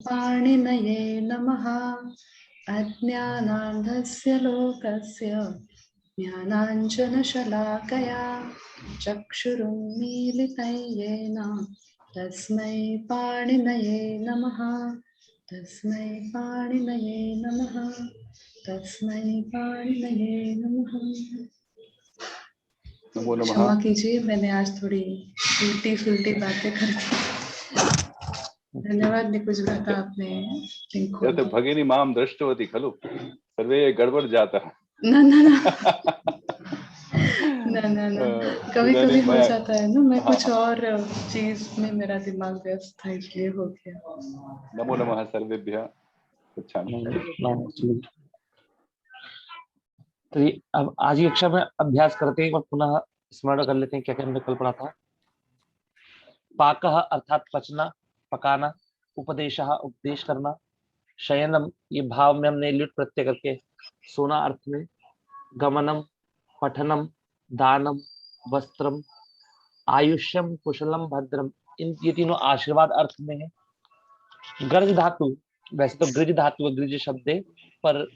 पाणिनये नमः। अज्ञानान्धस्य लोकस्य ज्ञानाञ्जनशलाकया चक्षुरुन्मीलितं येन तस्मै पाणिनये नमः। तस्मै पाणिनये नमः। तस्मै पाणिनये नमः। नमो नमः। क्षमा कीजिए, मैंने आज थोड़ी उल्टी सुलटी बातें कर दी। धन्यवाद निकुंज भ्राता, आपने लिंक खोल यत् दिया। भगिनी माम दृष्टवती खलु सर्वे गड़बड़ जाता है। ना ना ना ना ना ना, कभी कभी इदानीं हो मया जाता है ना, मैं हाँ कुछ और चीज में मेरा दिमाग व्यस्त था, इसलिए हो गया। नमो नमः सर्वेभ्यः। गच्छामि। तो ये अब आज की कक्षा में अभ्यास करते हैं और पुनः स्मरण कर लेते हैं क्या क्या हमने कल पढ़ा था। पाकः अर्थात पचना, पकाना, उपदेशः उपदेश करना, शयनम ये भाव में हमने लुट प्रत्यय करके सोना अर्थ में, गमनम पठनम दानम वस्त्रम आयुष्यम कुशलम भद्रम, इन ये तीनों आशीर्वाद अर्थ में है। गर्ज धातु, वैसे तो गृज धातु है, गृज शब्द है, पर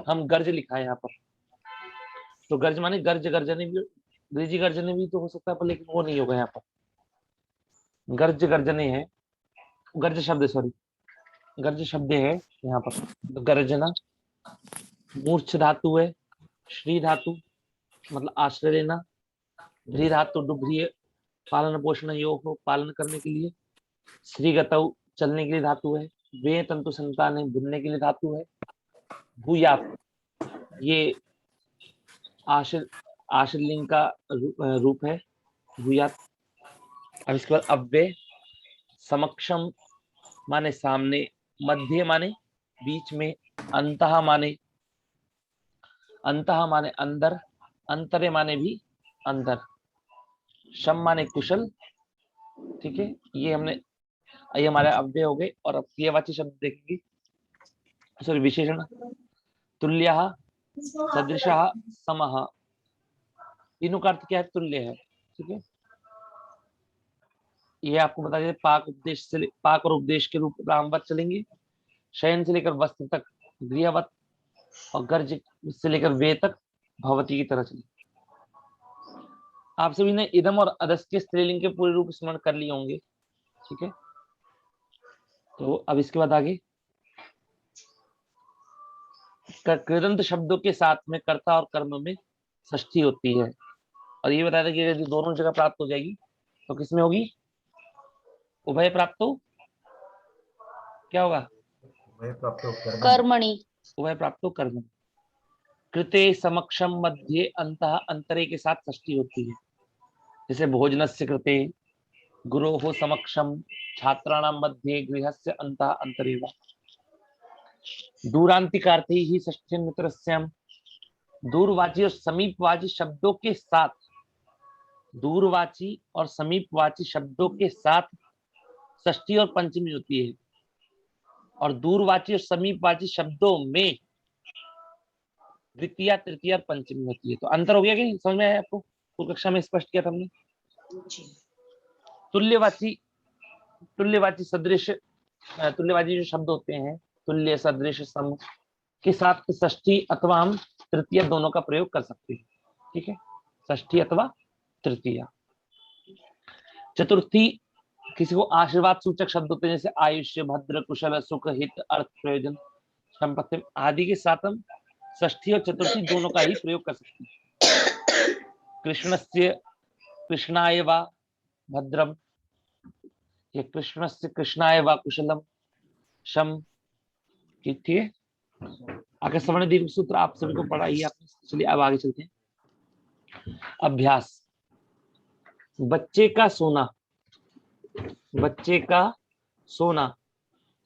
हम गर्ज लिखा है यहाँ पर। तो गर्ज माने गर्ज गर्जने भी, गृजी गर्जने भी तो हो सकता है, पर लेकिन वो नहीं होगा यहाँ पर। गर्ज गर्जने है, गर्ज शब्द सॉरी गर्ज शब्द है यहाँ पर। तो गर्जना मूर्छ धातु है, श्री धातु मतलब आश्रय लेना, ध्री धातु डुभ्रिय पालन पोषण योग हो पालन करने के लिए, श्री गतौ चलने के लिए धातु है, वे तंतु संतान है बुनने के लिए धातु है, भूयात ये आश्रलिंग का रूप है भूयात। अब इसके बाद अव्यय, समक्षम माने सामने, मध्य माने बीच में, अंतः माने अंदर, अंतरे माने भी अंदर, शम माने कुशल। ठीक है, ये हमारे अव्यय हो गए। और अब क्रियावाची शब्द देखेंगे, सॉरी विशेषण। तुल्यः, सदृशः, समः, तीनों का अर्थ क्या है? तुल्य है। ठीक है, ये आपको बता दें। पाक उपदेश से पाक और उपदेश के रूप रामवत चलेंगे, शयन से लेकर वस्त्र तक गृहवत, और गर्ज से लेकर वे तक भवती की तरह चलेंगे। आप सभी ने इदम और अदस के स्त्रीलिंग के पूरे रूप स्मरण कर लिए होंगे। ठीक है, तो अब इसके बाद आगे कृदंत शब्दों के साथ में कर्ता और कर्म में षष्ठी होती है। और ये बताया था कि यदि दोनों जगह प्राप्त हो जाएगी तो किसमें होगी? उभय प्राप्त हो, क्या होगा? कर्मणि। उभय प्राप्त हो कर्म। कृते समक्षम मध्य अंतः अंतरे के साथ षष्ठी होती है। जैसे भोजनस्य कृते गुरोः समक्षम छात्राणां मध्ये गृहस्य अंतः अंतरे वा। दूरांतिकार्थे ही षष्ठी मित्रस्याम, दूरवाची और समीपवाची शब्दों के साथ, दूरवाची और समीपवाची शब्दों के साथ षष्ठी और पंचमी होती है। और दूरवाची और समीपवाची शब्दों में द्वितीय, तृतीय और पंचमी होती है। तो अंतर हो गया कि समझ में आया आपको? पूर्व कक्षा में स्पष्ट किया था हमने। तुल्यवाची, तुल्यवाची सदृश, तुल्यवाची जो शब्द होते हैं तुल्य, सदृश, सम के साथ षष्ठी अथवा हम तृतीय दोनों का प्रयोग कर सकते हैं। ठीक है, षष्ठी अथवा तृतीय। चतुर्थी किसी को आशीर्वाद सूचक शब्द होते हैं, जैसे आयुष्य, भद्र, कुशल, सुख, हित, अर्थ, प्रयोजन, संपत्ति आदि के साथ हम षष्ठी और चतुर्थी दोनों का ही प्रयोग कर सकते हैं। कृष्णस्य कृष्णाय वा भद्रम, ये कृष्णस्य कृष्णाय वा कुशलम, शम। ठीक है, आगे सवर्ण दीर्घ सूत्र आप सभी को पढ़ा ही आपने। चलिए अब आगे चलते हैं। अभ्यास। बच्चे का सोना, बच्चे का सोना,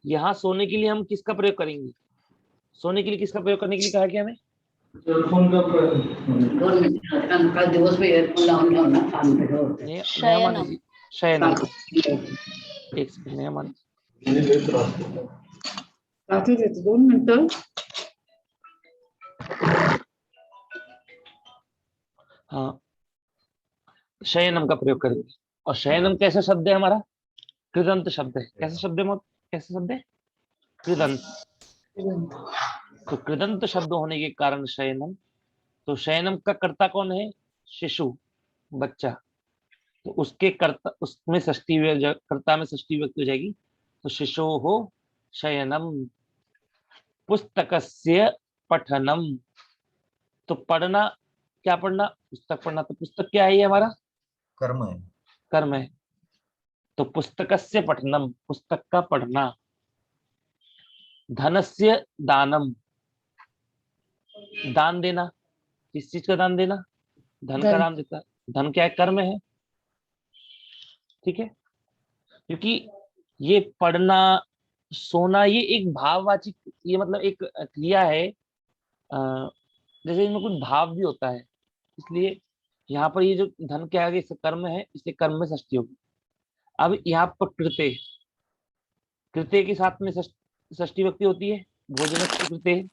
यहाँ सोने के लिए हम किसका प्रयोग करेंगे? सोने के लिए किसका प्रयोग करने के लिए कहा गया हमें? ईयरफोन का दिवस में ईयरफोन लाऊंगा। शयनम। शयनम। एक सेकंड नया मान। काफी देते 2 मिनट। हाँ, शयनम का प्रयोग करेंगे। और शयनम कैसा शब्द है हमारा? कृदंत शब्द है। कैसा शब्द है? कैसा शब्द है? कृदंत। कृदंत। तो कृदंत शब्द होने के कारण शयनम, तो शयनम का कर्ता कौन है? शिशु, बच्चा। तो उसके कर्ता, उसमें षष्ठी कर्ता में षष्ठी व्यक्ति हो जाएगी। तो शिशो हो शयनम पुस्तकस्य पठनम। तो पढ़ना, क्या पढ़ना? पुस्तक पढ़ना। तो पुस्तक क्या है? ये हमारा कर्म है। कर्म है। तो पुस्तकस्य पठनम, पुस्तक का पढ़ना। धनस्य दानम, दान देना। किस चीज का दान देना? धन का धन। दान देता है। धन क्या है? कर्म है। ठीक है, क्योंकि ये पढ़ना, सोना, ये एक भाववाची, ये मतलब एक क्रिया है। जैसे इनमें कुछ भाव भी होता है, इसलिए यहाँ पर ये जो धन के आगे से कर्म है, इसलिए कर्म में षष्ठी होगी। अब यहाँ पर कृत्य, कृत्य के साथ में षष्ठी व्यक्ति होती है। भोजनस्य कृते,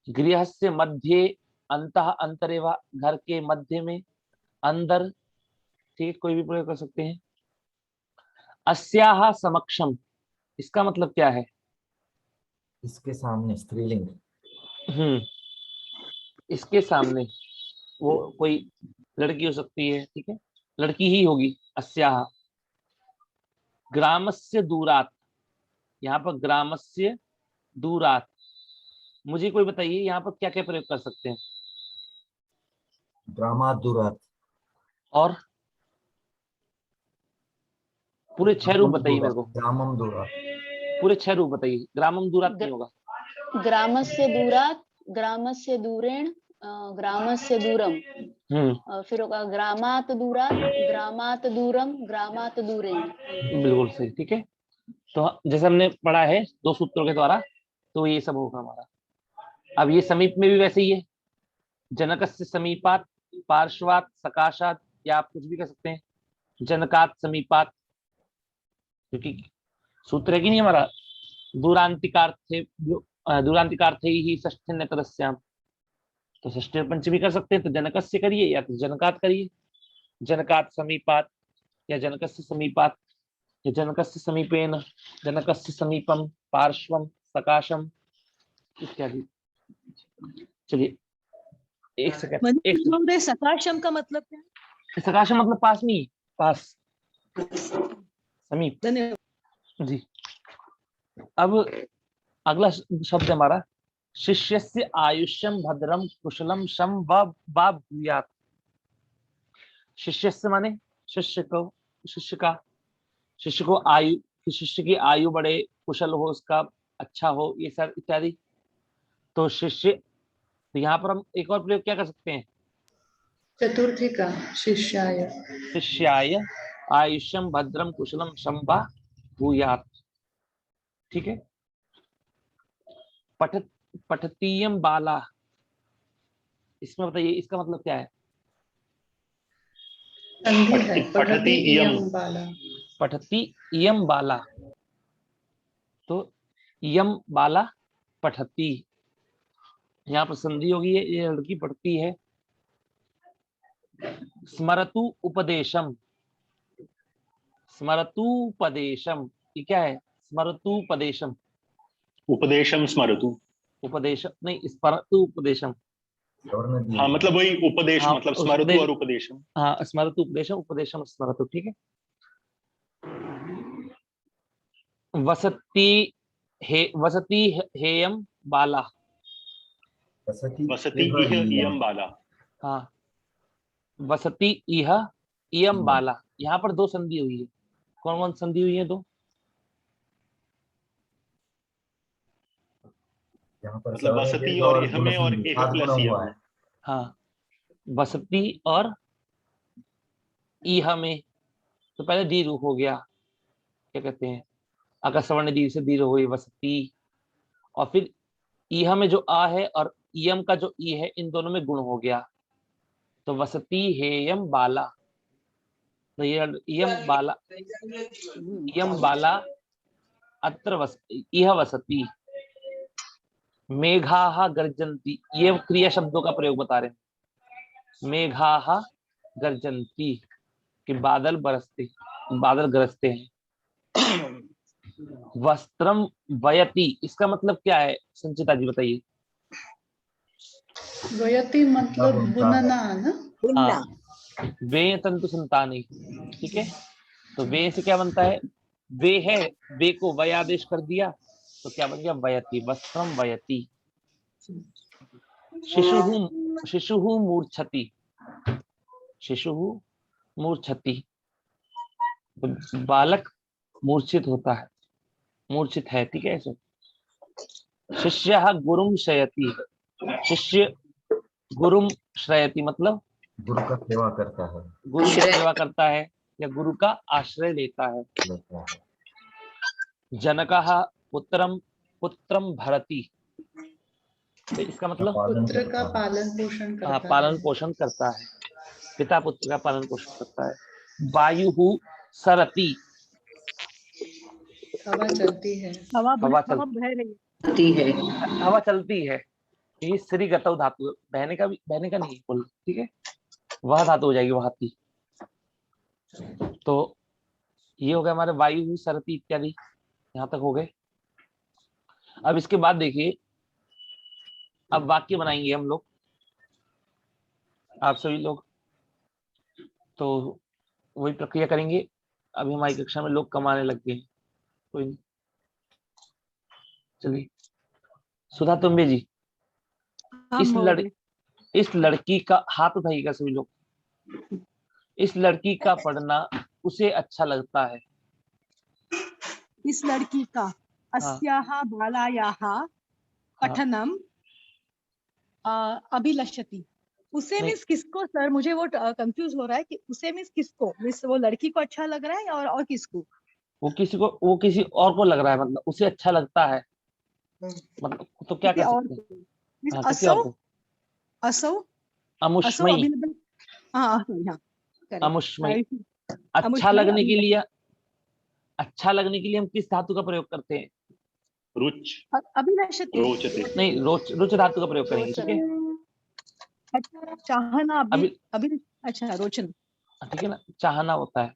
गृहस्य मध्ये, अंतः अंतरेवा, घर के मध्य में, अंदर। ठीक, कोई भी प्रयोग कर सकते हैं। अस्याह समक्षम, इसका मतलब क्या है? इसके सामने, स्त्रीलिंग। इसके सामने, वो कोई लड़की हो सकती है। ठीक है, लड़की ही होगी। अस्याह। ग्रामस्य दूरात, यहाँ पर ग्रामस्य दूरात, मुझे कोई बताइए यहाँ पर क्या क्या प्रयोग कर सकते हैं? ग्रामात दूरात। और पूरे 6 रूप बताइए मेरे को। ग्रामम दूरात। पूरे 6 रूप बताइए। ग्रामम दूरात नहीं होगा। ग्रामस्य दूरात्, ग्रामस्य दूरेण, ग्रामस्य दूरम, फिर होगा ग्रामात दूरात्, ग्रामात दूरम, ग्रामात दूरेण। बिल्कुल सही। ठीक है, तो जैसे हमने पढ़ा है 2 सूत्रों के द्वारा, तो ये सब होगा हमारा। अब ये समीप में भी वैसे ही है। जनकस्य समीपात, पार्श्वात, सकाशात, या आप कुछ भी कर सकते हैं। जनकात समीपात, क्योंकि सूत्र है कि नहीं हमारा, दूरांतिकार्थे, दूरांतिकार्थे ही षष्ठी नतरस्याम। तो षष्ठी और पंचमी कर सकते हैं। तो जनकस्य करिए या तो जनकात करिए। जनकात समीपात, या जनकस्य समीपात, या जनकस्य समीपेन, जनकस्य समीपम, पार्श्वम, सकाशम इत्यादि। चलिए एक सेकंड, एक सेकंड। सकाशम का मतलब क्या है? सकाशम मतलब पास में, पास, समीप। धन्यवाद जी। अब अगला शब्द हमारा, शिष्यस्य आयुष्यम भद्रम कुशलम शम व भूयात्। शिष्यस्य माने शिष्य को, शिष्य को आयु, शिष्य की आयु बढ़े, कुशल हो, उसका अच्छा हो, ये सब इत्यादि। तो शिष्य, तो यहाँ पर हम एक और प्रयोग क्या कर सकते हैं? चतुर्थी का शिष्याय। शिष्याय आयुष्यम भद्रम कुशलम शम व भूयात्। ठीक है, पठतीयम बाला, इसमें बताइए इसका मतलब क्या है? संधि है। पठति इयम्। बाला। पठती इयम बाला, तो इयम बाला पठती, यहाँ पर संधि होगी है, ये लड़की पढ़ती है। स्मरतु उपदेशम, स्मरतुपदेशम, ये क्या है? स्मरतुपदेशम, उपदेशम स्मरतु। उपदेश नहीं, स्मरतुपदेशम। हाँ मतलब वही उपदेश, हाँ, मतलब स्मरतु और उपदेशम। हाँ, स्मरतुपदेशम, उपदेशम स्मरतु। ठीक है। वसती हेयम बाला, वसति इह इयं बाला। हाँ, वसती इह इयम बाला। यहाँ पर 2 संधि हुई है। कौन कौन संधि हुई है? 2। मतलब वसति और इह में, और इह प्लस इयं में। हाँ, वसती और इह में। तो पहले दीर्घ हो गया, क्या कहते हैं, अकस्वर्ण दीर्घ से दीर्घ हुई वसती। और फिर इह में जो आ है और इयम का जो ई है, इन दोनों में गुण हो गया। तो वसती हेयम बाला, तो ये इयम बाला, इयम बाला अत्र इह वसती। मेघाः गर्जन्ति, ये क्रिया शब्दों का प्रयोग बता रहे हैं। मेघाः गर्जन्ति कि बादल बरसते, बादल गरजते हैं। वस्त्रम वयति, इसका मतलब क्या है संचिता जी बताइए। वयति मतलब बुनना ना। हाँ, वे तंतु संतानी, ठीक है। तो वे से क्या बनता है, वे है, वे को वय आदेश कर दिया तो क्या बन गया वयति, वस्त्रम वयति। शिशुः मूर्छति, शिशुः मूर्छति, तो बालक मूर्छित होता है, मूर्छित है, ठीक है ऐसे। शिष्यः गुरुं शयति, शिष्य गुरुं श्रयति मतलब गुरु का सेवा करता है, गुरु की सेवा करता है या गुरु का आश्रय लेता है। लेता है। जनकः पुत्रम पुत्रम भरति, तो इसका मतलब पुत्र का पालन पोषण करता है। पालन पोषण करता है, पिता पुत्र का पालन पोषण करता है। वायुः सरति, हवा चलती है। हवा हवा बह रही है। हवा चलती है। ये श्री गतौ धातु, बहने का भी, बहने का नहीं बोल, ठीक है, वह धातु हो जाएगी वहाती। तो ये हो गया हमारे वायु सरती इत्यादि, यहाँ तक हो गए। अब इसके बाद देखिए, अब वाक्य बनाएंगे हम लोग, आप सभी लोग, तो वही प्रक्रिया करेंगे। अभी हमारी कक्षा में लोग कमाने लग गए हैं, कोई नहीं, चलिए। सुधा तुम्बे जी, इस लड़की का हाथ उठाइएगा सभी लोग। इस लड़की का पढ़ना उसे अच्छा लगता है। इस लड़की का अस्याः बालायाः पठनम अभिलषति। उसे मीन्स किसको सर, मुझे वो कंफ्यूज हो रहा है कि उसे मीन्स किसको, मीन्स वो लड़की को अच्छा लग रहा है और किसको, वो किसी को, वो किसी और को लग रहा है, मतलब उसे अच्छा लगता है, मतलब तो क्या कर सकते हैं। हाँ, किसी और को। अमुष्मयी, अमुष्मयी, अच्छा लगने के लिए, अच्छा लगने के लिए हम किस धातु का प्रयोग करते हैं, रुच, अभिलषति नहीं, रुच धातु का प्रयोग करेंगे, ठीक है। चाहना, अच्छा रोचन, ठीक है ना, चाहना होता है,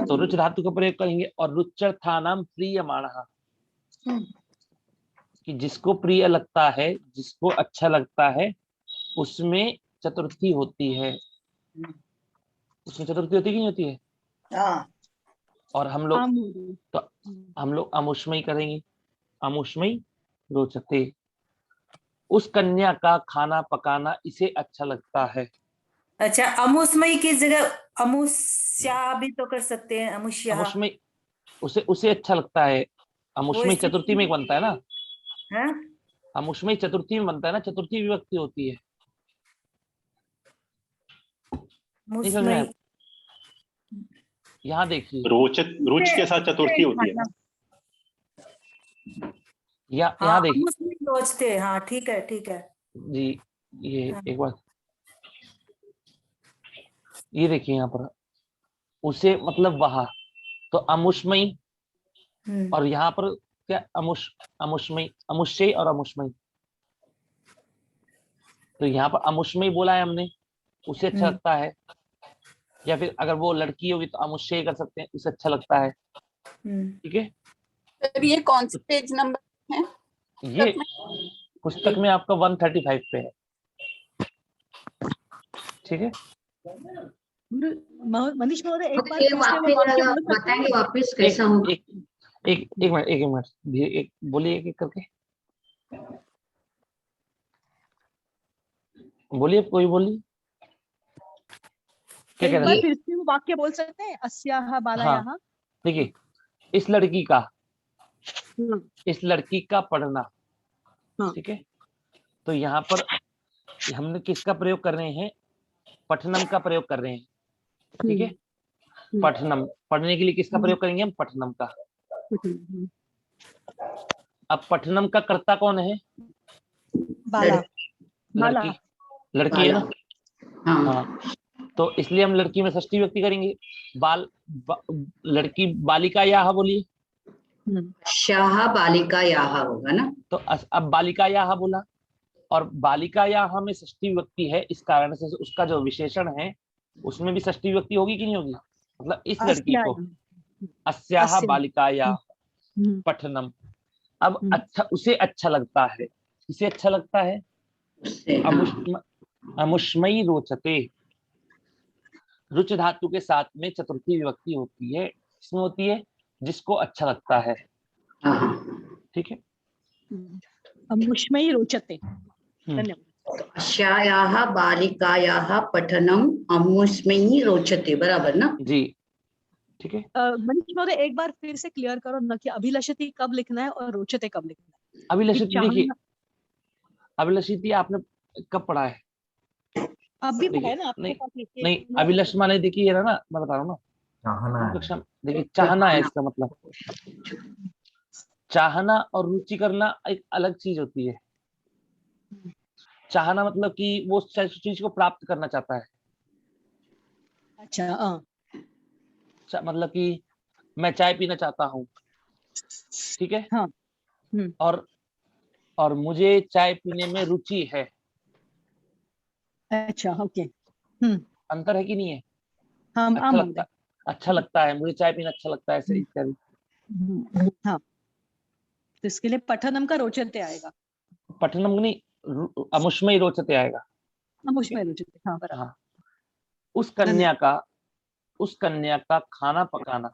तो रुच धातु का प्रयोग करेंगे। और रुच्यर्थानाम प्रियमाणः, कि जिसको प्रिय लगता है, जिसको अच्छा लगता है, उसमें चतुर्थी होती है, उसमें चतुर्थी होती कि नहीं होती है। और हम लोग अमुष्मयी करेंगे, अमुष्मयी रोचते, उस कन्या का खाना पकाना इसे अच्छा लगता है। अच्छा, अमुष्मयी की जगह अमुष्या भी तो कर सकते हैं, अमुष्या। अमुष्मयी उसे अच्छा लगता है, अमुष्मयी चतुर्थी में बनता है ना, हाँ? अमुष्मयी चतुर्थी में बनता है ना, चतुर्थी विभक्ति होती है। यहाँ देखिए, रुच के साथ चतुर्थी होती है ना, यहाँ देखिए रोचते, हाँ ठीक है जी। ये एक बार ये देखिए, यहाँ पर उसे मतलब वहा, तो अमुष्मयी, और यहाँ पर क्या, अमुष्मयी, अमुष्ययी और अमुष्मयी। तो यहाँ पर अमुष्मयी बोला है हमने, उसे अच्छा लगता है, या फिर अगर वो लड़की होगी तो अमुष्ययी कर सकते हैं, उसे अच्छा लगता है, ठीक है। तो ये कौन सा पेज नंबर है? ये पुस्तक में आपका 135 पे है, ठीक है। मनीष महोदय एक बार बताएंगे वापस कैसा हो। एक मिनट एक बोलिए, एक करके बोलिए, कोई बोलिए, क्या कह रहे हैं। फिर से वो वाक्य बोल सकते हैं, अस्याः बालायाः। हाँ, देखिए, इस लड़की का पढ़ना, ठीक है। तो यहाँ पर हमने किसका प्रयोग कर रहे हैं, पठनम का प्रयोग कर रहे हैं, ठीक है। पठनम, पढ़ने के लिए किसका प्रयोग करेंगे हम, पठनम का। अब पठनम का कर्ता कौन है, लड़की है ना, हाँ। तो इसलिए हम लड़की में षष्ठी विभक्ति करेंगे, लड़की बालिका याह, बोलिए, शाह बालिका याह होगा ना। तो अब बालिका याह बोला, और बालिका याह में षष्ठी विभक्ति है, इस कारण से उसका जो विशेषण है उसमें भी षष्ठी विभक्ति होगी कि नहीं होगी, मतलब इस लड़की को अस्याः बालिका याह, पठनम। अब अच्छा, उसे अच्छा लगता है, इसे अच्छा लगता है। अमुष्मयी रोचते, रुच धातु के साथ में चतुर्थी विभक्ति होती है, इसमें होती है जिसको अच्छा लगता है। ठीक है, अमुष्मयी रोचते। धन्यवाद। अस्यायाः बालिकायाः पठनम अमुष्मयी रोचते, बराबर ना जी। ठीक है, मनीष महोदय एक बार फिर से क्लियर करो ना कि अभिलषति कब लिखना है और रोचते कब लिखना है। अभिलषित देखिए, अभिलषित आपने कब पढ़ा है? अब भी पढ़ा है ना आपके नहीं, पास लिखिए। नहीं अभिलष माने देखिए ये ना, मैं बता रहा हूँ ना, चाहना है। कक्षा देखिए, चाहना है इसका मतलब। चाहना और रुचि करना एक अलग चीज होती है। चाहना मतलब कि वो उस चीज को प्राप्त करना चाहता है। अच्छा, मतलब कि मैं चाय पीना चाहता हूँ, ठीक है। हाँ। और मुझे चाय पीने में रुचि है। अच्छा, ओके। अंतर है कि नहीं है? हाँ, अच्छा लगता है, मुझे चाय पीना अच्छा लगता है, ऐसे इत्यादि। हाँ, तो इसके लिए पठनम का रोचते आएगा। पठनम नहीं, अमुष्मयी रोचते आएगा। अमुष्मयी रोचते, हाँ बराबर। हाँ, उस कन्या का खाना पकाना,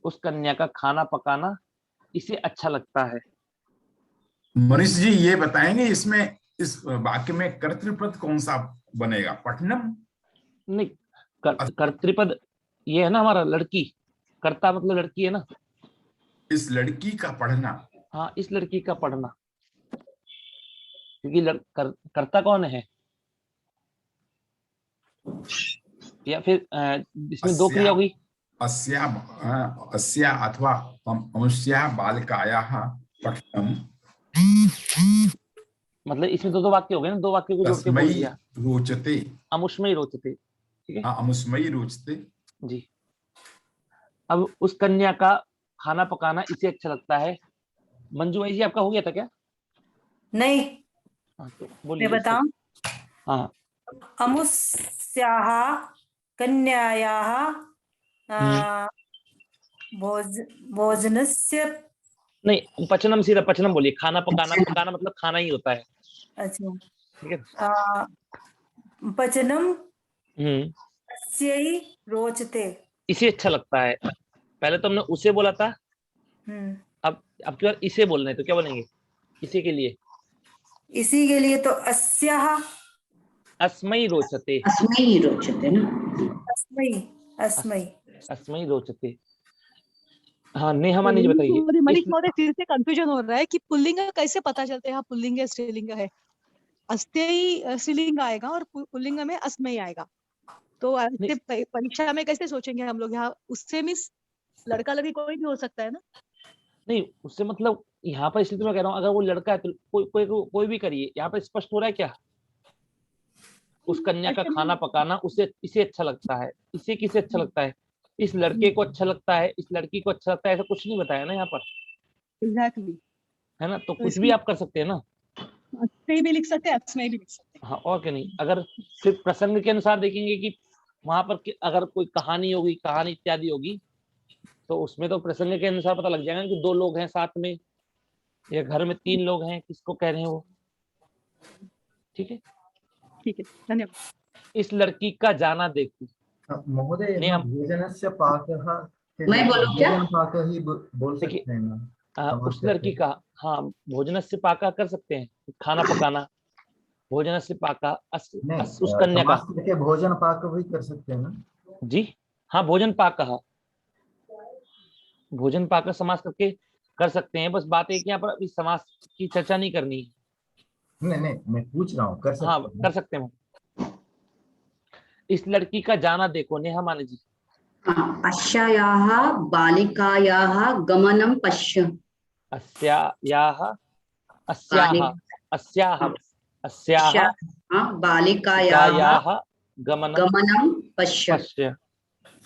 उस कन्या का खाना पकाना इसे अच्छा लगता है। मनीष जी ये बताएंगे इसमें, इस वाक्य में कर्तृपद कौन सा बनेगा? पठनम नहीं, कर्तृपद ये है ना हमारा, लड़की। कर्ता मतलब लड़की है ना। इस लड़की का पढ़ना। हाँ, इस लड़की का पढ़ना, क्योंकि कर्ता कौन है? या फिर इसमें दो क्रिया होगी। अस्या अथवा अमुष्या बालिकायाः पठनम, मतलब इसमें दो वाक्य हो गए ना, दो वाक्य को जोड़ के बोल दिया। रोचते, अमुष्मयी रोचते। ठीक है, अमुष्मयी रोचते जी। अब उस कन्या का खाना पकाना इसे अच्छा लगता है। मंजू भाई जी, आपका हो गया था क्या? नहीं। तो बोलिए। मैं बताऊं? हाँ, अमुष्याः कन्यायाः भोजनस्य, नहीं पचनम, सीधा पचनम बोलिए। खाना पकाना, पकाना मतलब खाना ही होता है। अच्छा, ठीक है, पचनम अस्यै रोचते, इसे अच्छा लगता है। पहले तो हमने उसे बोला था, अब की बार इसे बोलना है, तो क्या बोलेंगे इसी के लिए? इसी के लिए तो अस्याः अस्मयी रोचते। अस्मयी रोचते ना, अस्मयी रोचते। हाँ, नेहा मानी जी बताइए। मनीष महोदय फिर से कंफ्यूजन हो रहा है कि पुल्लिंग कैसे पता चलते हैं पुल्लिंग है स्त्रीलिंग है। अस्तेय स्त्रीलिंग आएगा और पुल्लिंग में अस्मयी आएगा, तो परीक्षा में कैसे सोचेंगे हम लोग? यहाँ उससे मिस लड़का लड़की कोई भी हो सकता है ना। नहीं, उससे मतलब यहाँ पर, इसलिए तो मैं कह रहा हूँ, अगर वो लड़का है तो कोई भी करिए। यहाँ पर स्पष्ट हो रहा है क्या? उस कन्या का खाना पकाना इसे अच्छा लगता है। इसे किसे अच्छा लगता है? इस लड़के को अच्छा लगता है, इस लड़की को अच्छा लगता है, ऐसा कुछ नहीं बताया ना यहाँ पर। एग्जैक्टली, है ना, तो कुछ भी आप कर सकते हैं ना। अस्मयी भी लिख सकते हैं, अस्मयी भी लिख सकते हैं। हाँ, और क्या नहीं। अगर सिर्फ प्रसंग के अनुसार देखेंगे कि वहां पर अगर कोई कहानी होगी, कहानी इत्यादि होगी, तो उसमें तो प्रसंग के अनुसार पता लग जाएगा कि दो लोग हैं साथ में, या घर में तीन लोग हैं, किसको कह रहे हैं वो। ठीक है, ठीक है, धन्यवाद। इस लड़की का जाना देखो। महोदय, भोजनस्य पाकः, मैं बोलूं क्या? पाकः ही बोल सकते हैं ना। उस लड़की का, हाँ, भोजनस्य पाका कर सकते हैं, खाना पकाना। भोजनस्य पाका उस कन्या का, भोजन पाक भी कर सकते हैं ना जी। हाँ, भोजन पाक, भोजन पाक का समास करके कर सकते हैं। बस बात है कि यहाँ पर अभी समास की चर्चा नहीं करनी है। नहीं, मैं पूछ रहा हूँ, कर सकते हाँ, हैं। कर सकते हैं। इस लड़की का जाना देखो, नेहा माने जी। अस्यायाः बालिकायाः गमनं पश्य, अस्याः बालिकायाः गमनं पश्य।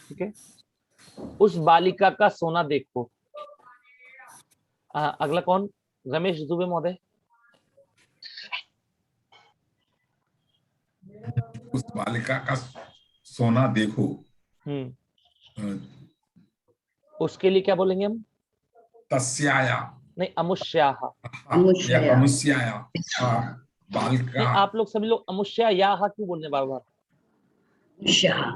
ठीक है, उस बालिका का सोना देखो। अगला कौन? रमेश दुबे महोदय। उस बालिका का सोना देखो। उसके लिए क्या बोलेंगे हम? तस्याया नहीं, अमुष्याः। या अमुष्याया बालिका। नहीं, आप लोग सभी लोग अमुष्यायाः क्यों बोलने बार बार? अमुष्याः।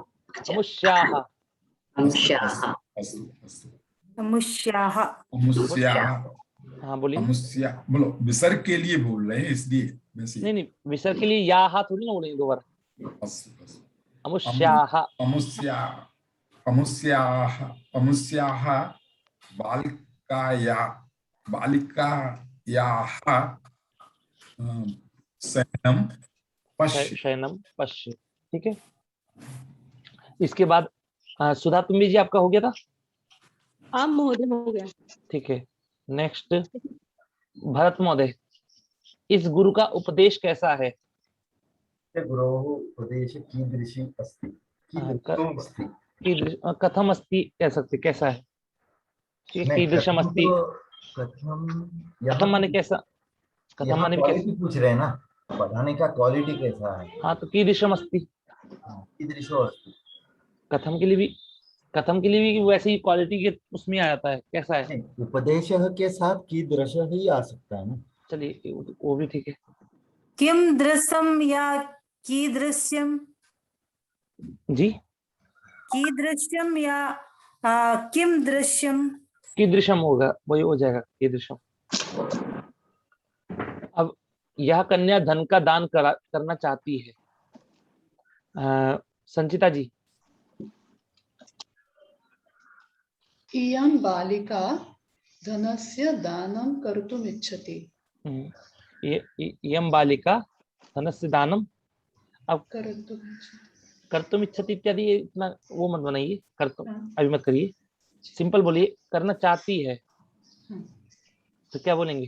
अमुष्याः। हाँ बोलिए। अमुष्या बोलो, विसर्ग के लिए बोल रहे हैं इसलिए। नहीं, विसर्ग के लिए याः थोड़ी ना बोलेंगे दो बार। अमुष्याः। अमुष्याः बालिकायाः शयनम पश्य। ठीक है, इसके बाद सुधा तुम्बी जी आपका हो गया था? हाँ महोदय, हो गया। ठीक है, नेक्स्ट भरत महोदय, इस गुरु का उपदेश कैसा है? गुरोः उपदेशः कीदृशी अस्ति? कथम अस्ति कह सकते, कैसा है? कीदृशम अस्ति। कथम माने कैसा? कथम माने क्वालिटी पूछ रहे हैं ना, पढ़ाने का क्वालिटी कैसा है? हाँ, तो कीदृशम अस्ति। कीदृशो अस्ति। कथम के लिए भी वैसे ही क्वालिटी के उसमें आ जाता है, कैसा है? उपदेशः के साथ कीदृशः ही आ सकता है ना। चलिए वो भी ठीक है। किम दृश्यम या कीदृश्यम? जी, कीदृश्यम या किम दृश्यम? कीदृशम होगा, वही हो जाएगा कीदृशम। अब यह कन्या धन का दान करना चाहती है। संचिता जी। इयं बालिका धनस्य दानं कर्तुम् इच्छति। इयं बालिका धनस्य दानम, अब कर्तुम इच्छति इत्यादि इतना वो मत बनाइए, कर्तुम अभी मत करिए, सिंपल बोलिए करना चाहती है। तो क्या बोलेंगे?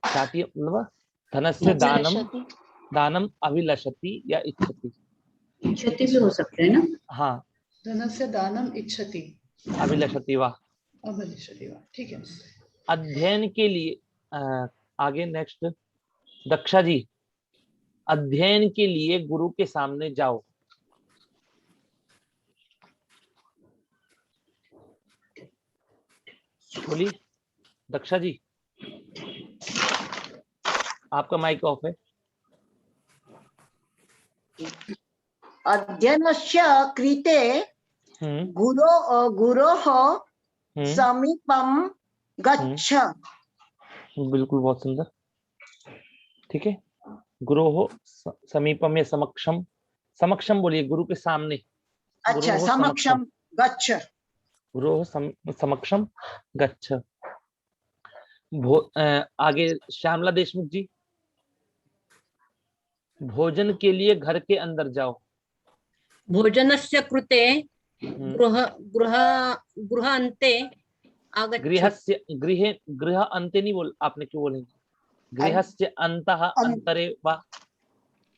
चाहती है मतलब धनस्य दानम अभिलषति या इच्छति। इच्छति भी हो सकते हैं ना। हाँ, धनस्य दानम इच्छति अभिलषति वा। ठीक है। अध्ययन के लिए आगे नेक्स्ट दक्षा जी, अध्ययन के लिए गुरु के सामने जाओ। बोलिए दक्षा जी, आपका माइक ऑफ है। अध्ययनस्य कृते गुरोः समीपं गच्छ। बिल्कुल, बहुत सुंदर। ठीक है, गुरोः समीपम या समक्षम। समक्षम बोलिए, गुरु के सामने। अच्छा, समक्षम गच्छ। गुरोः समक्षम गच्छ। आगे श्यामला देशमुख जी, भोजन के लिए घर के अंदर जाओ। भोजनस्य कृते गृह अन्ते आगच्छ। गृह अन्ते नहीं बोल, आपने क्यों बोलेंगे? गृहस्य अन्तः अन्तरे वा।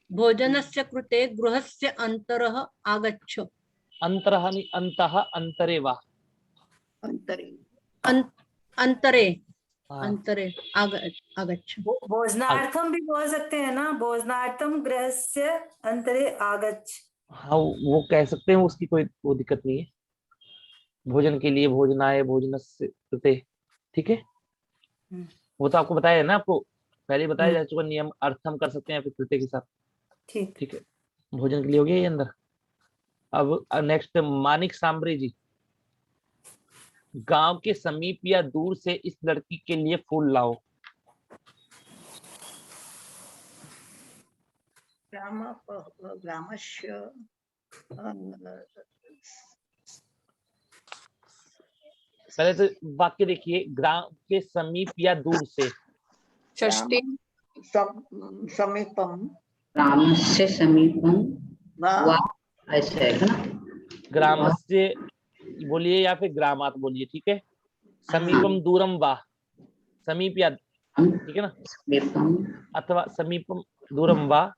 भोजनस्य कृते गृहस्य अन्तरः आगच्छ। अन्तरः नहीं, अन्तः अन्तरे वा। अंतरे आगच्छ। भोजनार्थम भी बोल सकते हैं ना, भोजनार्थम गृहस्य अंतरे आगच्छ। हाँ, वो कह सकते हैं, उसकी कोई वो दिक्कत नहीं है। भोजन के लिए भोजनाय भोजनस्य कृते, ठीक है। वो तो आपको बताया है ना, आपको पहले बताया जा चुका नियम। अर्थ हम कर सकते हैं फिर कृते के साथ। ठीक है, भोजन के लिए हो गया ये अंदर। अब नेक्स्ट मानिक सांबरे जी, गांव के समीप या दूर से इस लड़की के लिए फूल लाओ। ग्रामस्य पहले तो वाक्य देखिए, ग्राम के समीप या दूर से। षष्ठी समीपम, ग्रामस्य समीपम वा, ऐसे है ना। ग्रामस्य बोलिए या फिर ग्रामात बोलिए, ठीक है। समीपम दूरम वा, समीप या, ठीक है ना, अथवा समीपम दूरम वा।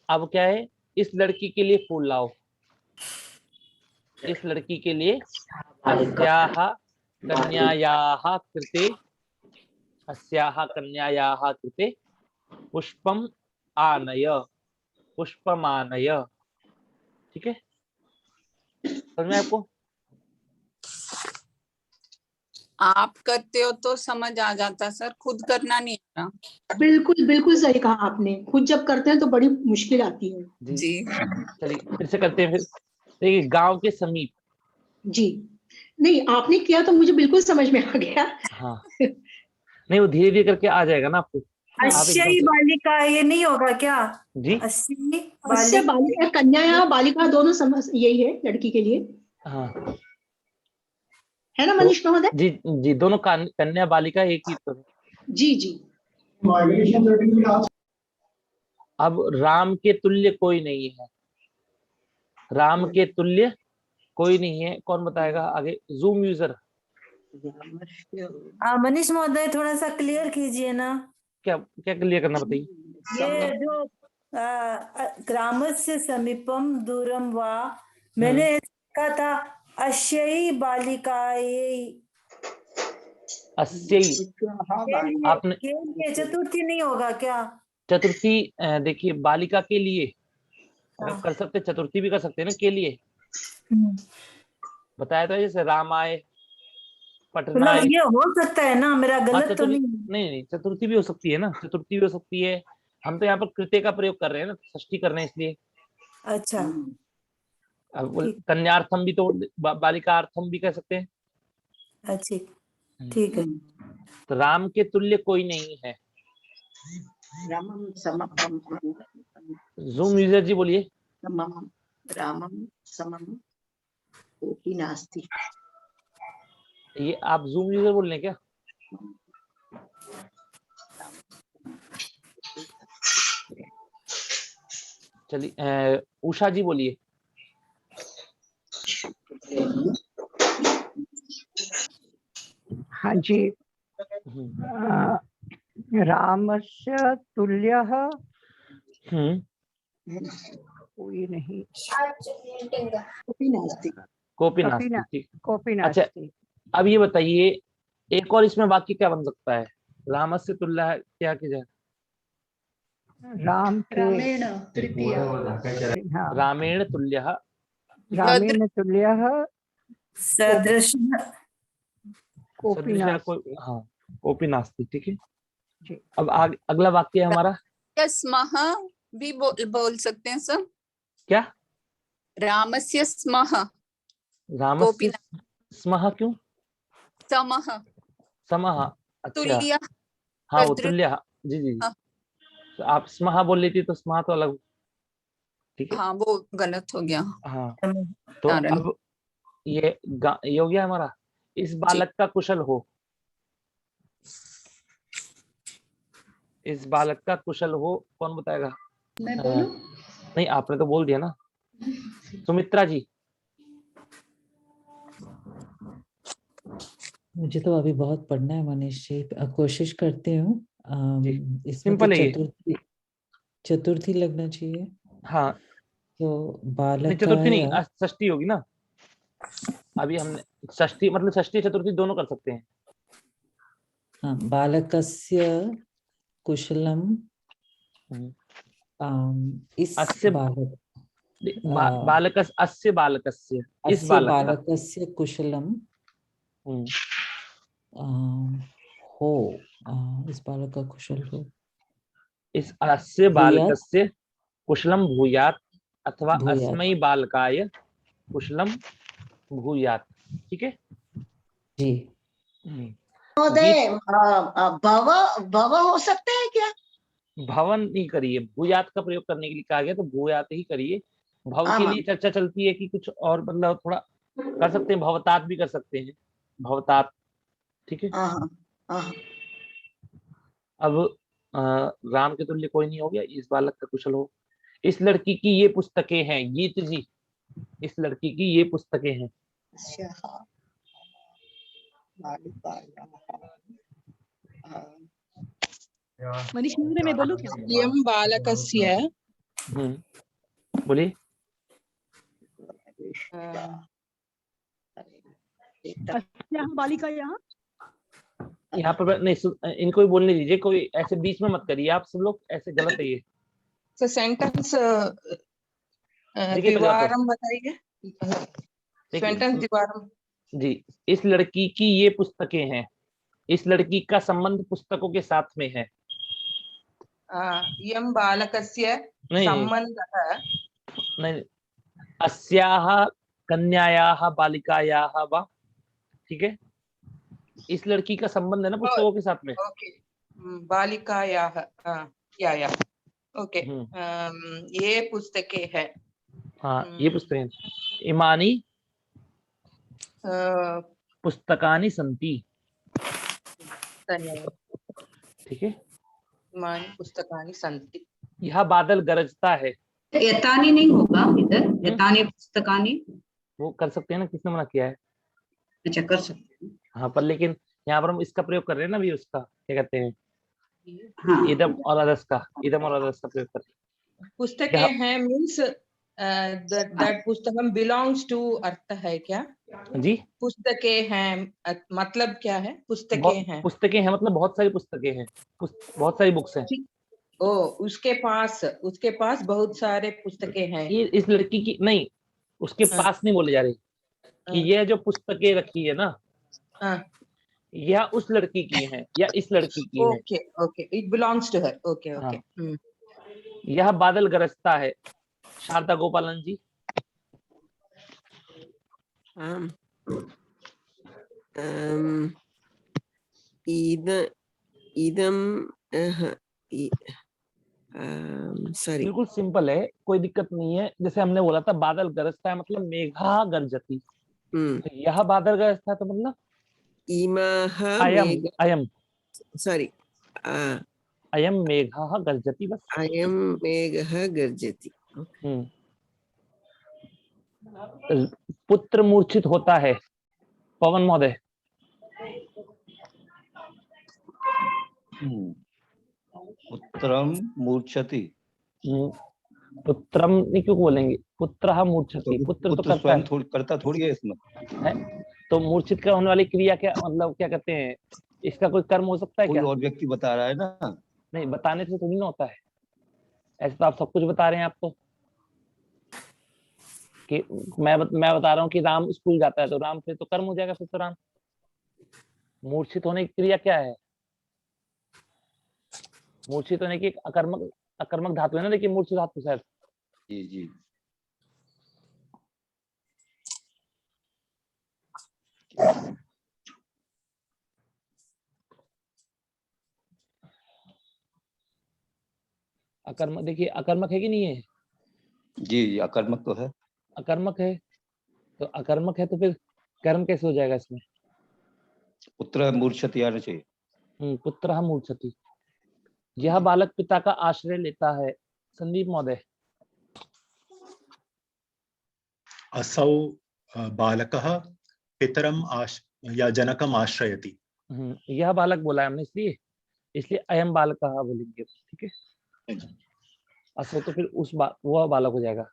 अब क्या है, इस लड़की के लिए फूल लाओ। इस लड़की के लिए अस्याः कन्यायाः कृते पुष्पम आनय। ठीक है, समझ में आपको? आप करते हो तो समझ आ जाता सर, खुद करना नहीं आता। बिल्कुल बिल्कुल सही कहा आपने, खुद जब करते हैं तो बड़ी मुश्किल आती है। जी चलिए फिर से करते हैं। फिर देखिए, गांव के समीप। जी नहीं, आपने किया तो मुझे बिल्कुल समझ में आ गया। हाँ नहीं, वो धीरे धीरे करके आ जाएगा ना आपको। आप एकदम अश्यई से बालिका ये नहीं होगा क्या? जी, अश्यई अस्य बालिका, कन्या या बालिका दोनों यही है लड़की के लिए, हाँ है ना तो मनीष महोदय? जी जी, दोनों कन्या बालिका एक ही तो है। जी जी। अब राम के तुल्य कोई नहीं है, राम के तुल्य कोई नहीं है, कौन बताएगा आगे? Zoom user. मनीष महोदय थोड़ा सा क्लियर कीजिए ना। क्या क्या क्लियर करना, बताइए। ये जो ग्रामस्य समीपम दूरम वा, मैंने कहा था अश्यई बालिकायै। अस्यई आपने के लिए चतुर्थी नहीं होगा क्या? चतुर्थी देखिए, बालिका के लिए कर सकते, चतुर्थी भी कर सकते हैं ना, के लिए बताया था, जैसे राम आए, पटना आए। ये हो सकता है ना, मेरा गलत तो नहीं? नहीं, चतुर्थी भी हो सकती है ना, चतुर्थी भी हो सकती है। हम तो यहाँ पर कृत्य का प्रयोग कर रहे हैं ना, षष्ठी कर रहे हैं इसलिए। अच्छा, अब कन्यार्थम भी तो बालिकार्थम भी कह सकते हैं। अच्छा ठीक है। तो राम के तुल्य कोई नहीं है। रामम समम, जूम यूजर जी बोलिए। रामम समम कोपि नास्ति। ये आप जूम यूजर बोल रहे हैं क्या? चलिए उषा जी बोलिए। हाँ जी, रामस्य तुल्यः कोई नहीं, कोपी नास्ति। कोपी अच्छा, नास्ति। अब ये बताइए, एक और इसमें वाक्य क्या बन सकता है? रामस्य तुल्यः क्या की जाए? राम के रामेण तृतीय। हाँ, रामेण तुल्यः, रामेण तुल्यः सदृश कोपी नास्ति। हाँ, कोपी नास्ति। ठीक है, जी। अब अगला वाक्य है हमारा। स्मः भी बोल सकते हैं सर। क्या? रामस्य स्मः। रामस्य स्मः क्यों? समः। समः, अच्छा तुल्यः। हाँ, वो तुल्यः। जी जी, तो आप स्मः बोल लेती तो स्मः तो अलग। ठीक है, हाँ वो गलत हो गया। हाँ तो अब ये हो गया हमारा। इस बालक का कुशल हो, इस बालक का कुशल हो, कौन बताएगा? मैं बोलूं? नहीं, आपने तो बोल दिया ना। सुमित्रा जी। मुझे तो अभी बहुत पढ़ना है मनीष जी, कोशिश करती हूँ। इसमें तो सिंपल है चतुर्थी लगना चाहिए। हाँ, तो बालक चतुर्थी नहीं, षष्ठी होगी ना। अभी हमने षष्ठी मतलब षष्ठी चतुर्थी दोनों कर सकते हैं। हाँ, बालकस्य कुशलम, इस बालक बालकस्य, अस्य बालकस्य, इस बालकस्य कुशलम हो, इस बालक का कुशल हो, इस अस्य बालकस्य कुशलम भूयात् अथवा अस्मै बालकाय कुशलम भूयात्। ठीक है जी। महोदय, भव हो सकता है क्या? भवन नहीं करिए, भूयात का प्रयोग करने के लिए कहा गया तो भूयात ही करिए। भव के लिए चर्चा चलती है कि कुछ और मतलब थोड़ा कर सकते हैं, भवतात भी कर सकते हैं, भवतात। ठीक है, अब राम के तुल्य कोई नहीं हो गया, इस बालक का कुशल हो। इस लड़की की ये पुस्तकें हैं, गीत जी, इस लड़की की ये पुस्तकें हैं। मनीष महोदय मैं बोलूं क्या? यम बालकस्य। बोलिए। बालिका यहाँ पर नहीं, इनको भी बोलने दीजिए, कोई ऐसे बीच में मत करिए आप सब लोग, ऐसे गलत है ये। सेंटेंस द्विवारम बताइए। सेंटेंस द्विवारम। जी, इस लड़की की ये पुस्तकें हैं, इस लड़की का संबंध पुस्तकों के साथ में है। इयं बालकस्य नहीं सम्बन्धः नहीं, अस्याः कन्यायाः बालिकायाः वा, ठीक है, इस लड़की का संबंध है ना पुस्तकों के साथ में। ओके, बालिकायाः या ओके, ये पुस्तकें हैं। हाँ, ये पुस्तकें, इमानी पुस्तकानि सन्ति, धन्यवाद, ठीक है। इमानी पुस्तकानि सन्ति। यह बादल गरजता है। एतानी नहीं होगा इधर, एतानी पुस्तकानि वो कर सकते हैं ना, किसने मना किया है? अच्छा, कर सकते हैं। हाँ, पर लेकिन यहाँ पर हम इसका प्रयोग कर रहे हैं ना भी, उसका क्या कहते हैं, हाँ। इदम और अदस का, इदम और अदस का प्रयोग कर रहे हैं। पुस्तकें हैं मीन्स that पुस्तकम बिलोंग्स टू अर्थ है क्या जी? पुस्तकें हैं मतलब क्या है? पुस्तकें हैं, पुस्तकें हैं मतलब बहुत सारी पुस्तकें हैं, बहुत सारी बुक्स हैं। ओ, उसके पास बहुत सारे पुस्तकें हैं। ये इस लड़की की नहीं, उसके पास नहीं बोले जा रही कि ये जो पुस्तकें रखी है ना, या उस लड़की की है या इस लड़की की है। Okay okay, it belongs to her. Okay okay. यह बादल गरजता है। शारदा गोपालन जी। सॉरी, बिल्कुल सिंपल है, कोई दिक्कत नहीं है। जैसे हमने बोला था बादल गरजता है मतलब मेघा गर्जती, तो यह बादल गरजता है तो मतलब अयम सॉरी, अयम मेघा गर्जती, बस अयम मेघः गर्जति। पुत्र मूर्छित होता है। पवन महोदय। पुत्रम मूर्छति। पुत्रम नहीं क्यों बोलेंगे, पुत्रः मूर्छति, पुत्र तो करता है, करता थोड़ी है इसमें है? तो मूर्छित का होने वाली क्रिया क्या मतलब, क्या कहते हैं, इसका कोई कर्म हो सकता है क्या? कोई और व्यक्ति बता रहा है ना। नहीं, बताने से थोड़ी ना होता है, ऐसे तो आप सब कुछ बता रहे हैं। आप तो कि मैं बता रहा हूँ कि राम स्कूल जाता है, तो राम से तो कर्म हो जाएगा फिर तो राम। मूर्छित होने की क्रिया क्या है? मूर्छित होने की अकर्मक धातु है ना, देखिए मूर्छित धातु शायद। जी जी। अकर्मक, देखिए अकर्मक है कि नहीं है? जी, अकर्मक तो है। अकर्मक है, तो अकर्मक है तो फिर कर्म कैसे हो जाएगा इसमें? पुत्र मूर्छति आना चाहिए। पुत्रः मूर्छति। यह बालक पिता का आश्रय लेता है। संदीप महोदय। असौ बालकः पितरम या जनकम आश्रयति। यह बालक बोला है हमने, इसलिए अयम बालकः बोलेंगे, ठीक है। असौ तो फिर वह बालक हो जाएगा,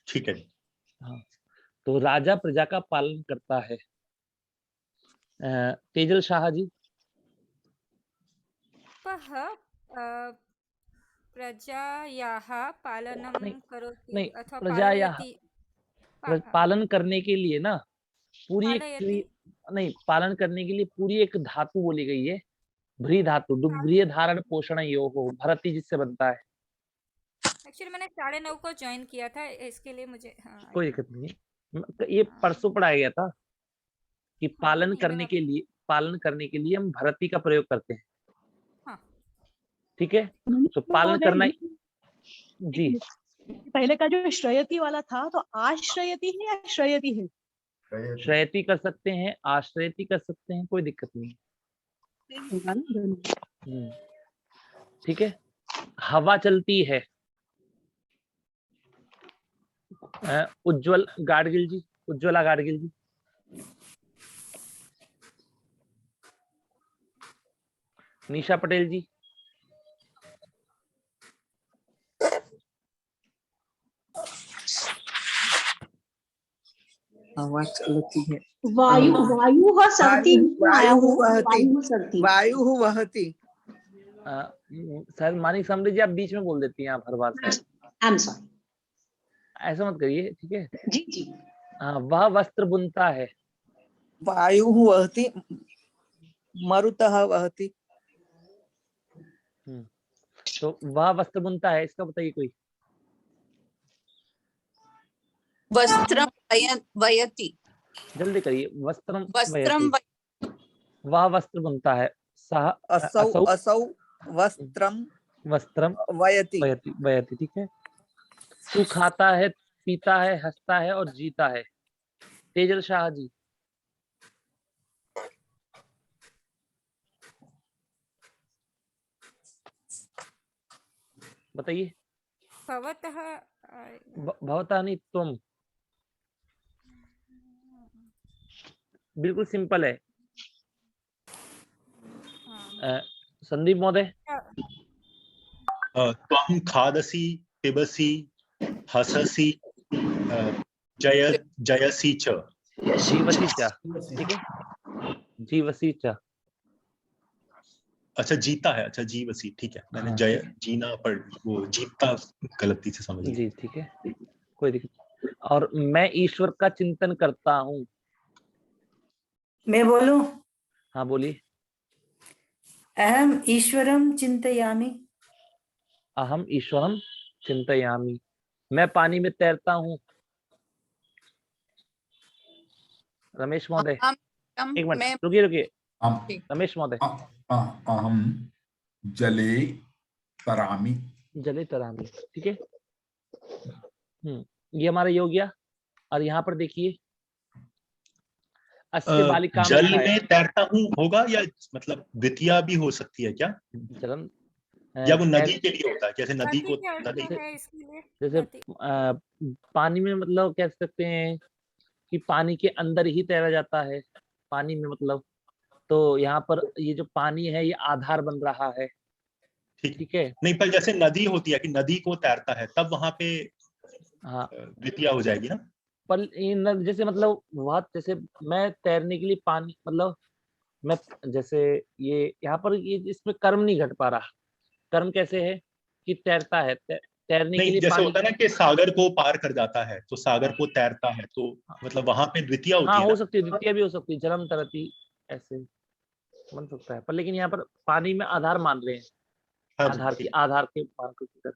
ठीक है। हाँ, तो राजा प्रजा का पालन करता है। तेजल शाह जी। प्रजायाः पालनं करोति अथवा प्रजायाः पालयति। पालन करने के लिए ना पूरी नहीं, पालन करने के लिए पूरी एक धातु बोली गई है, भ्री धातु, दुग्ध्रीय धारण पोषण योग, भरती जिससे बनता है। एक्चुअली मैंने 9:30 को ज्वाइन किया था, इसके लिए मुझे कोई दिक्कत नहीं, ये परसों पढ़ाया गया था कि पालन करने के लिए हम भरती का प्रयोग करते हैं। ठीक है, तो पालन करना जी। पहले का जो श्रयति वाला था, तो आश्रयति है या श्रयति है? श्रयति कर सकते हैं, आश्रयति कर सकते हैं, कोई दिक्कत नहीं। ठीक है। हवा चलती है। उज्जवल गाडगिल जी, उज्ज्वला गाडगिल जी। निशा पटेल जी। हवा चलती है। वायु सरती। सर मानिक समझ जी, आप बीच में बोल देती हैं आप हर बार। ऐसा मत करिए, ठीक है। जी जी। वह वस्त्र बुनता है। वायुः वहति, मरुतः वहति। तो वह वस्त्र बुनता है, इसका बताइए कोई। वस्त्रम वयति। जल्दी करिए। वस्त्रम वस्त्रम वयति। वह वस्त्र बुनता है। सह असौ असौ वस्त्रम वस्त्रम वयति। वयति वयति, ठीक है। तू खाता है, पीता है, हंसता है और जीता है। तेजल शाह जी। बताइए। भवतः नहीं, तुम। बिल्कुल सिंपल है। संदीप महोदय। त्वं खादसि, पिबसि, हससि, जयसि च। जीवसी च, ठीक है। जीवसी च। अच्छा, जीता है। अच्छा, जीवसी, ठीक है। मैंने जय जीना पर वो जीता गलती से समझ जी, ठीक है, कोई दिक्कत। और मैं ईश्वर का चिंतन करता हूँ। मैं बोलूं? हाँ बोलिए। अहम ईश्वरम चिंतयामि। अहम ईश्वरम चिंतयामि। मैं पानी में तैरता हूँ। रमेश महोदय, एक मिनट रुकिए। रमेश महोदय। अहम जले तरामि। जले तरामि, ठीक है। ये हमारा ये हो गया। और यहाँ पर देखिए, अस्य बालिका जल में तैरता हूँ होगा, या मतलब द्वितीया भी हो सकती है क्या? जलम, या वो नदी के लिए होता है? जैसे नदी को जैसे पानी में, मतलब कह सकते हैं कि पानी के अंदर ही तैरा जाता है पानी में, मतलब। तो यहाँ पर ये जो पानी है ये आधार बन रहा है, ठीक है। नहीं, पर जैसे नदी होती है कि नदी को तैरता है, तब वहां पे हाँ द्वितीया हो जाएगी ना। पर जैसे मतलब वह, जैसे मैं तैरने के लिए पानी, मतलब मैं जैसे ये यहाँ पर ये इसमें कर्म नहीं घट पा रहा। कर्म कैसे है कि तैरता है, तैरने के लिए जैसे पानी। होता है ना कि सागर को पार कर जाता है, तो सागर को तैरता है, तो मतलब वहां पे द्वितीया होती हाँ है हो ना? सकती है, द्वितीय भी हो सकती है। जलम तरती ऐसे बन सकता है, पर लेकिन यहाँ पर पानी में आधार मान रहे हैं। हाँ आधार के मान कर।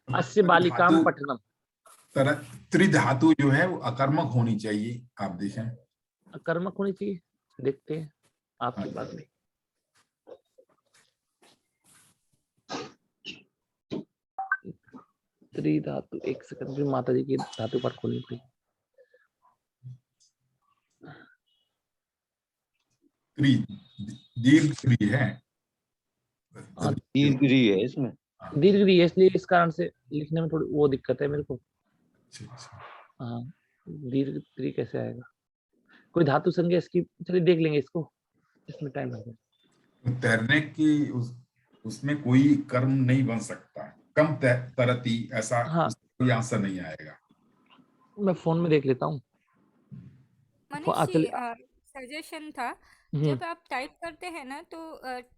अस्य बालिकाम पठनम। त्रिधातु जो है वो अकर्मक होनी चाहिए, आप देखें। अकर्मक होनी चाहिए, देखते हैं आपकी बात में। त्रिधातु, एक सेकंड भी माता जी की धातु पर खोलनी पड़ी। दीर्घ है, दीर्घ है इसमें। दीर्घ है, इसलिए इस कारण से लिखने में थोड़ी वो दिक्कत है मेरे को। हाँ, दीर्घ त्रि कैसे आएगा? कोई धातु संज्ञा इसकी, चलिए देख लेंगे इसको, इसमें टाइम लगेगा। तैरने की उसमें कोई कर्म नहीं बन सकता। कम तरती, ऐसा कोई आंसर नहीं आएगा। मैं फोन में देख लेता हूँ। मनीष जी, सजेशन था, जब आप टाइप करते हैं ना, तो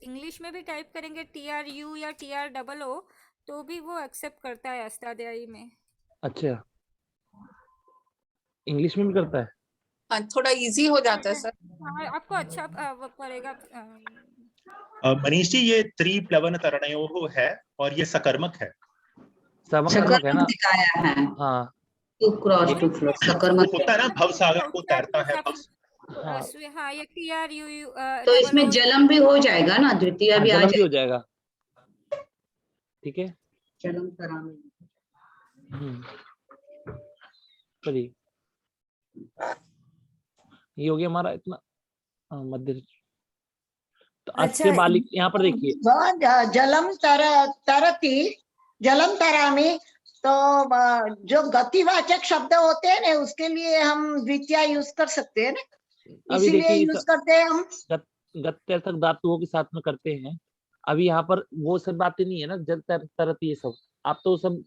इंग्लिश में भी टाइप करेंगे TRU या TROO, तो भी वो एक्सेप्ट करता है अष्टाध्यायी में। अच्छा, इंग्लिश में भी करता है? हाँ, थोड़ा इजी हो जाता है सर। हाँ, आपको अच्छा पड़ेगा। मनीष जी, ये त्रिप्लवन तरणयोः है और ये सकर्मक है। सकर्मक है ना? दिखाया है। हाँ, टू क्रॉस टू फ्लो सकर्मक होता है ना, भव सागर को तैरता है। हाँ, ये TRU। तो इसमें जलम भी हो जाएगा ना, द्वितीय भी जलम भी हो जाएगा, ठीक है। जलम तरामी। चलिए, ये हो गया हमारा इतना मध्य। तो अस्य बालिक, यहाँ पर देखिए, जलम तरती, जलम तरामी। तो जो गतिवाचक शब्द होते हैं ना, उसके लिए हम द्वितीय यूज कर सकते हैं ना, इसीलिए यूज करते हैं हम। गत्यर्थक धातुओं के साथ में करते हैं। अभी यहाँ पर वो सब बातें नहीं है ना, जल तरती ये सब, आप तो सब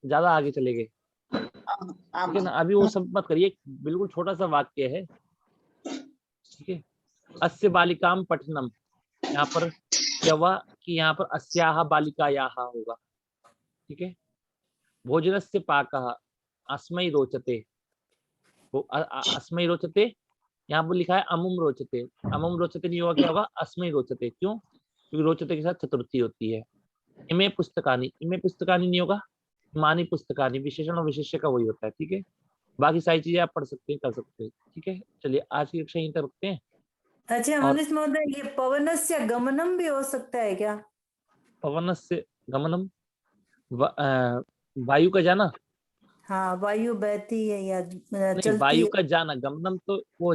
ज्यादा आगे चले गए, ठीक है ना। अभी वो सब मत करिए, बिल्कुल छोटा सा वाक्य है, ठीक है। अस्य बालिकाम पठनम, यहाँ पर क्या हुआ कि यहाँ पर अस्याह बालिकायाः होगा, ठीक है। भोजनस्य पाकः अस्मै रोचते, अस्मै रोचते, यहाँ पर लिखा है अमुम रोचते। अमुम रोचते नहीं होगा, क्या होगा? अस्मै रोचते। क्यों? क्योंकि रोचते के साथ चतुर्थी होती है। इमे पुस्तकानी, इमे पुस्तकानी नहीं होगा, मानी पुस्तकानी। विशेषण और विशेष्य का वही होता है। ठीक है, बाकी सारी चीजें आप पढ़ सकते हैं, कर सकते हैं। ठीक है, चलिए आज की कक्षा यहीं तक रखते हैं। अच्छा मनीष महोदय, ये पवनस्य गमनम भी हो सकता है क्या? पवनस्य गमनम, वायु का जाना। हाँ, वायु बहती है या नहीं, चलती वायु है। का जाना, गमनम तो वो